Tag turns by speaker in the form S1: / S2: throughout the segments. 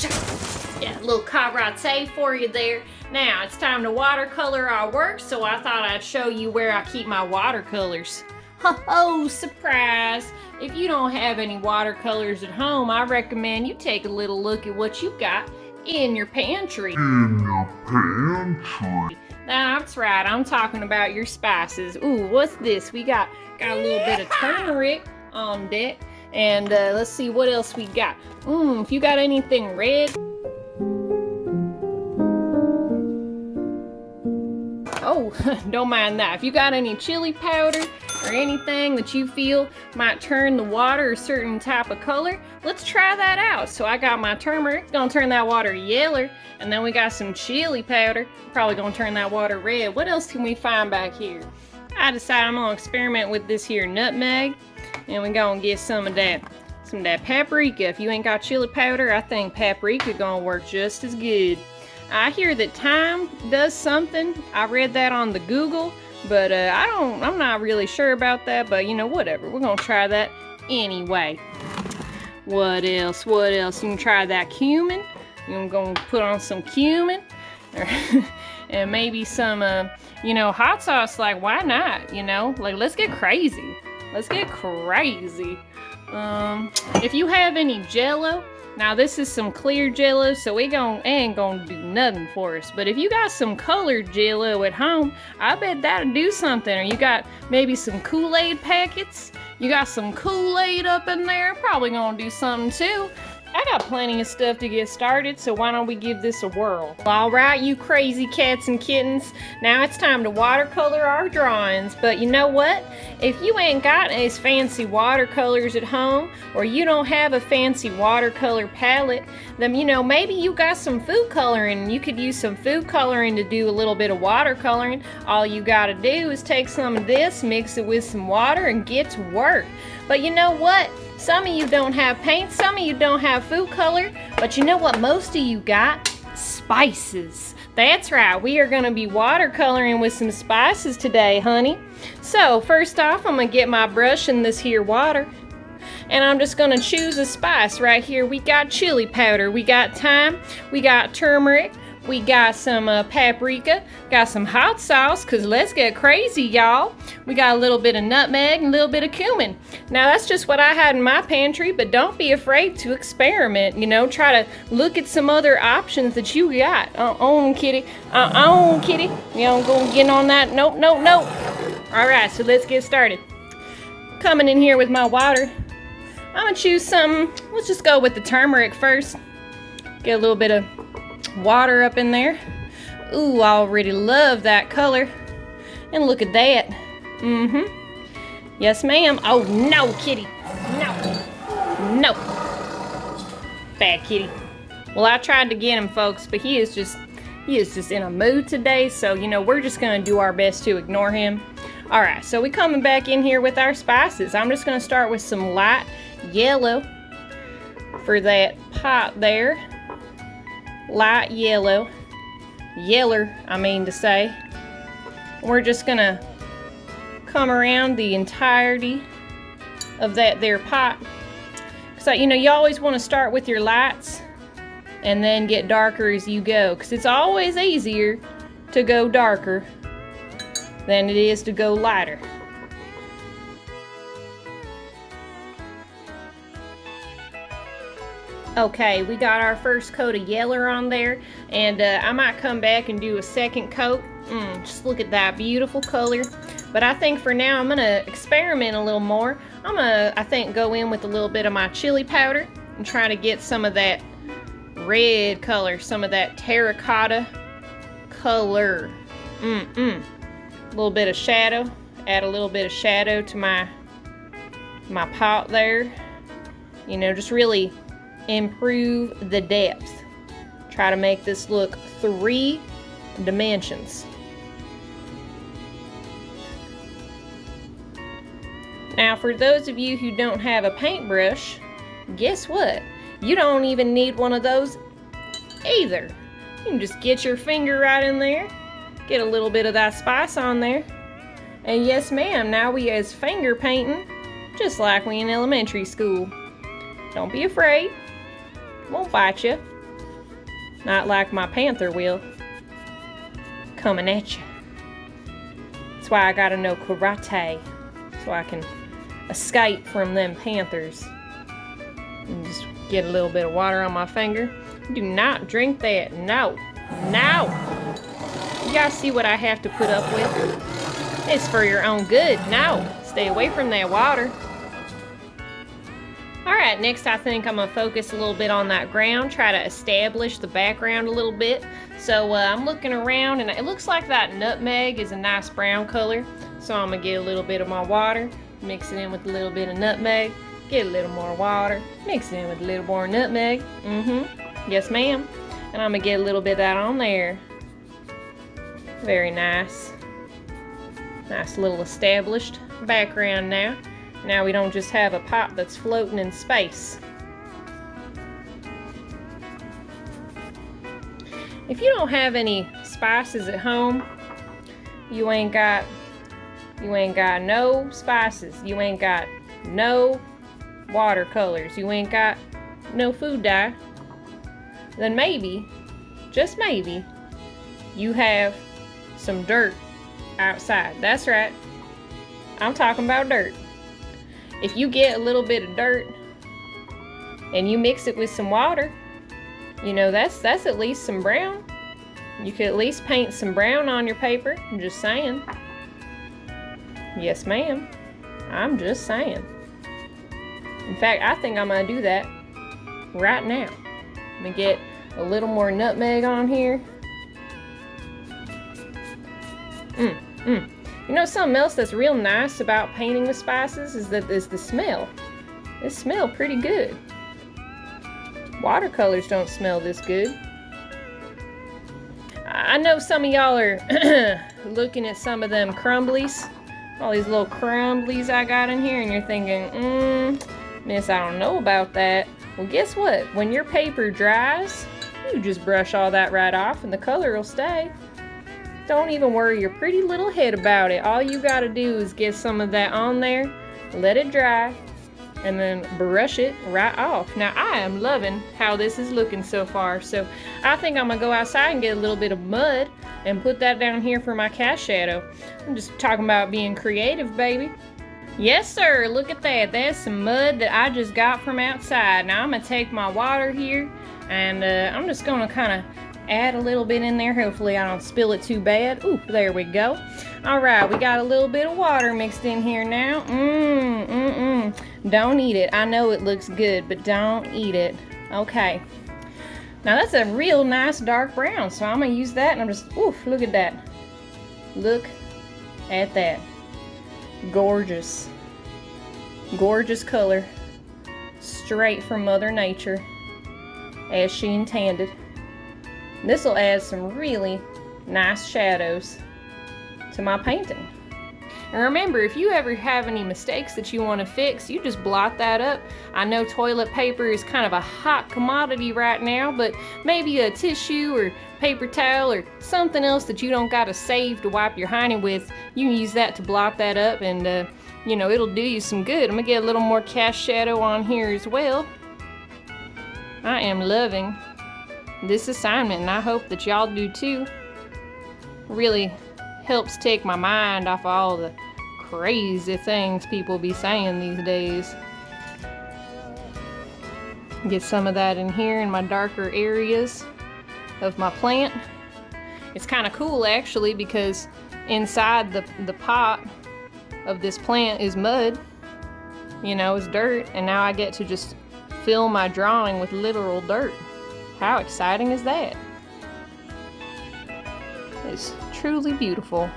S1: Yeah, a little karate for you there. Now it's time to watercolor our work, so I thought I'd show you where I keep my watercolors. Oh, surprise! If you don't have any watercolors at home, I recommend you take a little look at what you got in your pantry. That's right, I'm talking about your spices. Ooh, what's this? We got a little bit of turmeric on deck. And let's see what else we got. If you got anything red. Oh, don't mind that. If you got any chili powder or anything that you feel might turn the water a certain type of color, let's try that out. So I got my turmeric, gonna turn that water yellow, and then we got some chili powder, probably gonna turn that water red. What else can we find back here? I decided I'm gonna experiment with this here nutmeg, and we're gonna get some of that paprika. If you ain't got chili powder, I think paprika gonna work just as good. I hear that thyme does something. I read that on the Google, but I'm not really sure about that, but you know, whatever. We're gonna try that anyway. What else? What else? You can try that cumin. You're gonna put on some cumin. And maybe some, you know, hot sauce. Like, why not? You know, like, let's get crazy. Let's get crazy. If you have any Jello, now this is some clear Jello, so it ain't gonna do nothing for us. But if you got some colored Jello at home, I bet that'll do something. Or you got maybe some Kool-Aid packets. You got some Kool-Aid up in there, probably gonna do something too. I got plenty of stuff to get started, so why don't we give this a whirl? Alright, you crazy cats and kittens, now it's time to watercolor our drawings. But you know what? If you ain't got as fancy watercolors at home, or you don't have a fancy watercolor palette, then you know, maybe you got some food coloring. You could use some food coloring to do a little bit of watercoloring. All you gotta do is take some of this, mix it with some water, and get to work. But you know what? Some of you don't have paint, some of you don't have food color, but you know what most of you got? Spices. That's right, we are gonna be watercoloring with some spices today, honey. So first off, I'm gonna get my brush in this here water, and I'm just gonna choose a spice right here. We got chili powder, we got thyme, we got turmeric, we got some paprika, got some hot sauce, cause let's get crazy, y'all. We got a little bit of nutmeg and a little bit of cumin. Now that's just what I had in my pantry, but don't be afraid to experiment, you know, try to look at some other options that you got. Kitty, kitty. You don't go get on that, nope. All right, so let's get started. Coming in here with my water, I'm gonna choose some, let's just go with the turmeric first. Get a little bit of water up in there. Ooh, I already love that color. And look at that. Yes, ma'am. Oh, no, kitty. No. Bad kitty. Well, I tried to get him, folks, but he is just in a mood today. So, you know, we're just going to do our best to ignore him. All right, so we're coming back in here with our spices. I'm just going to start with some light yellow for that pot there. Light yellow, yeller, I mean to say. We're just gonna come around the entirety of that there pot. So, you know, you always want to start with your lights and then get darker as you go, because it's always easier to go darker than it is to go lighter. Okay, we got our first coat of yeller on there, and I might come back and do a second coat. Just look at that beautiful color. But I think for now I'm gonna experiment a little more. I'm gonna, I think, go in with a little bit of my chili powder and try to get some of that red color, some of that terracotta color. A little bit of shadow. Add a little bit of shadow to my pot there. You know, just really improve the depth. Try to make this look 3 dimensions. Now, for those of you who don't have a paintbrush, guess what? You don't even need one of those either. You can just get your finger right in there, get a little bit of that spice on there, and yes ma'am, now we is finger painting just like we in elementary school. Don't be afraid. Won't bite you. Not like my panther will. Coming at you. That's why I gotta know karate. So I can escape from them panthers. And just get a little bit of water on my finger. Do not drink that. No. No! Y'all see what I have to put up with? It's for your own good. No. Stay away from that water. Alright, next I think I'm going to focus a little bit on that ground, try to establish the background a little bit. So I'm looking around and it looks like that nutmeg is a nice brown color. So I'm going to get a little bit of my water, mix it in with a little bit of nutmeg, get a little more water, mix it in with a little more nutmeg. Yes ma'am. And I'm going to get a little bit of that on there. Very nice. Nice little established background now. Now we don't just have a pot that's floating in space. If you don't have any spices at home, you ain't got no spices. You ain't got no watercolors. You ain't got no food dye. Then maybe, just maybe, you have some dirt outside. That's right. I'm talking about dirt. If you get a little bit of dirt and you mix it with some water, you know, that's at least some brown. You could at least paint some brown on your paper. I'm just saying. Yes, ma'am. I'm just saying. In fact, I think I'm going to do that right now. I'm going to get a little more nutmeg on here. You know, something else that's real nice about painting with spices is the smell. They smell pretty good. Watercolors don't smell this good. I know some of y'all are looking at some of them crumblies, all these little crumblies I got in here, and you're thinking, miss, I don't know about that. Well, guess what? When your paper dries, you just brush all that right off and the color will stay. Don't even worry your pretty little head about it. All you gotta do is get some of that on there, let it dry, and then brush it right off. Now I am loving how this is looking so far, so I think I'm gonna go outside and get a little bit of mud and put that down here for my cast shadow. I'm just talking about being creative, baby. Yes sir, look at that. That's some mud that I just got from outside. Now I'm gonna take my water here and I'm just gonna kind of add a little bit in there. Hopefully I don't spill it too bad. Ooh, there we go. Alright, we got a little bit of water mixed in here now. Don't eat it. I know it looks good, but don't eat it. Okay. Now that's a real nice dark brown, so I'm going to use that and I'm just, oof, look at that. Look at that. Gorgeous. Gorgeous color. Straight from Mother Nature, as she intended. This will add some really nice shadows to my painting. And remember, if you ever have any mistakes that you want to fix, you just blot that up. I know toilet paper is kind of a hot commodity right now, but maybe a tissue or paper towel or something else that you don't got to save to wipe your hiney with, you can use that to blot that up and, you know, it'll do you some good. I'm going to get a little more cast shadow on here as well. I am loving this assignment and I hope that y'all do too. Really helps take my mind off all the crazy things people be saying these days. Get some of that in here in my darker areas of my plant. It's kind of cool actually because inside the pot of this plant is mud, you know, it's dirt, and now I get to just fill my drawing with literal dirt. How exciting is that? It's truly beautiful.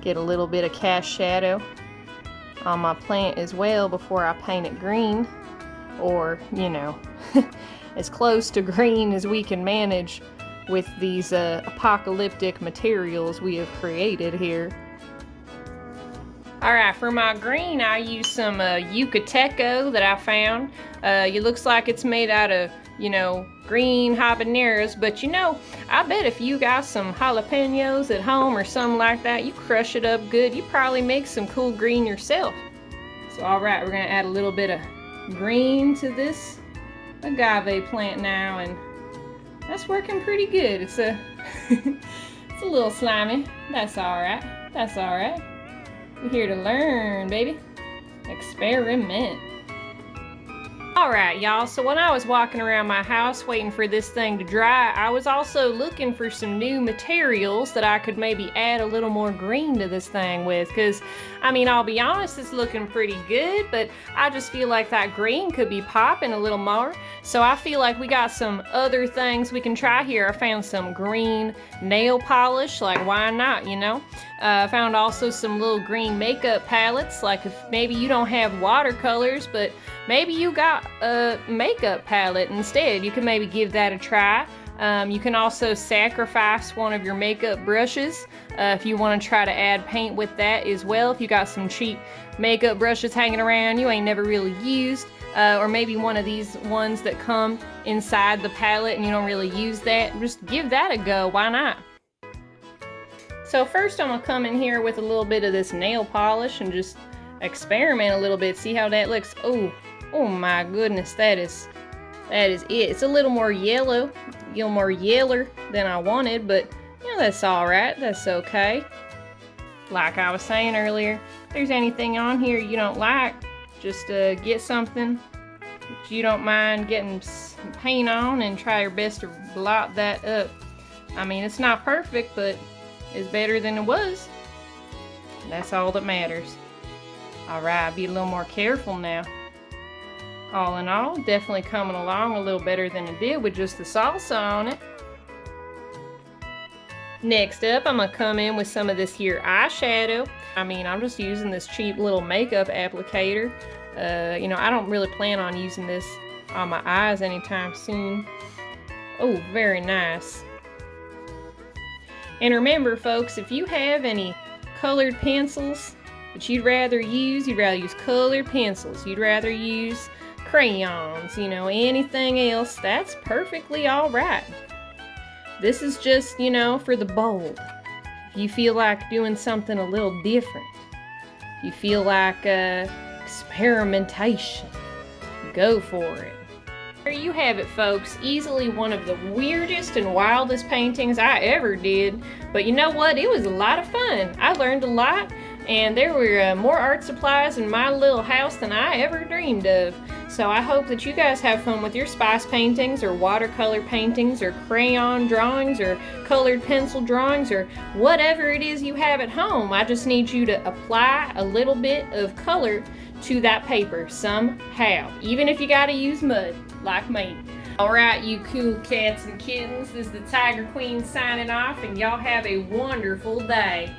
S1: Get a little bit of cast shadow on my plant as well before I paint it green, or, you know, as close to green as we can manage with these apocalyptic materials we have created here. Alright, for my green I use some Yucateco that I found. It looks like it's made out of, you know, green habaneros, but you know, I bet if you got some jalapenos at home or something like that, you crush it up good, you probably make some cool green yourself. So alright, we're going to add a little bit of green to this agave plant now, and that's working pretty good. It's a it's a little slimy. That's alright. That's alright. We're here to learn, baby. Experiment. Alright, y'all, so when I was walking around my house waiting for this thing to dry, I was also looking for some new materials that I could maybe add a little more green to this thing with, because, I mean, I'll be honest, it's looking pretty good, but I just feel like that green could be popping a little more. So I feel like we got some other things we can try here. I found some green nail polish, like why not, you know? I found also some little green makeup palettes, like if maybe you don't have watercolors, but maybe you got a makeup palette instead. You can maybe give that a try. You can also sacrifice one of your makeup brushes if you want to try to add paint with that as well. If you got some cheap makeup brushes hanging around you ain't never really used, or maybe one of these ones that come inside the palette and you don't really use that, just give that a go. Why not? So first I'm gonna come in here with a little bit of this nail polish and just experiment a little bit, see how that looks. Oh my goodness, that is it. It's a little more yellow, yeller than I wanted, but you know, that's alright, that's okay. Like I was saying earlier, if there's anything on here you don't like, just get something that you don't mind getting some paint on and try your best to blot that up. I mean, it's not perfect, but it's better than it was. That's all that matters. Alright, be a little more careful now. All in all, definitely coming along a little better than it did with just the salsa on it. Next up, I'm gonna come in with some of this here eyeshadow. I mean, I'm just using this cheap little makeup applicator. You know, I don't really plan on using this on my eyes anytime soon. Oh, very nice. And remember, folks, if you have any colored pencils that you'd rather use colored pencils, you'd rather use crayons, you know, anything else, that's perfectly alright. This is just, you know, for the bold. If you feel like doing something a little different, if you feel like experimentation, go for it. There you have it, folks. Easily one of the weirdest and wildest paintings I ever did. But you know what? It was a lot of fun. I learned a lot, and there were more art supplies in my little house than I ever dreamed of. So I hope that you guys have fun with your spice paintings, or watercolor paintings, or crayon drawings, or colored pencil drawings, or whatever it is you have at home. I just need you to apply a little bit of color to that paper somehow, even if you gotta use mud like me. Alright, you cool cats and kittens, this is the Tiger Queen signing off, and y'all have a wonderful day.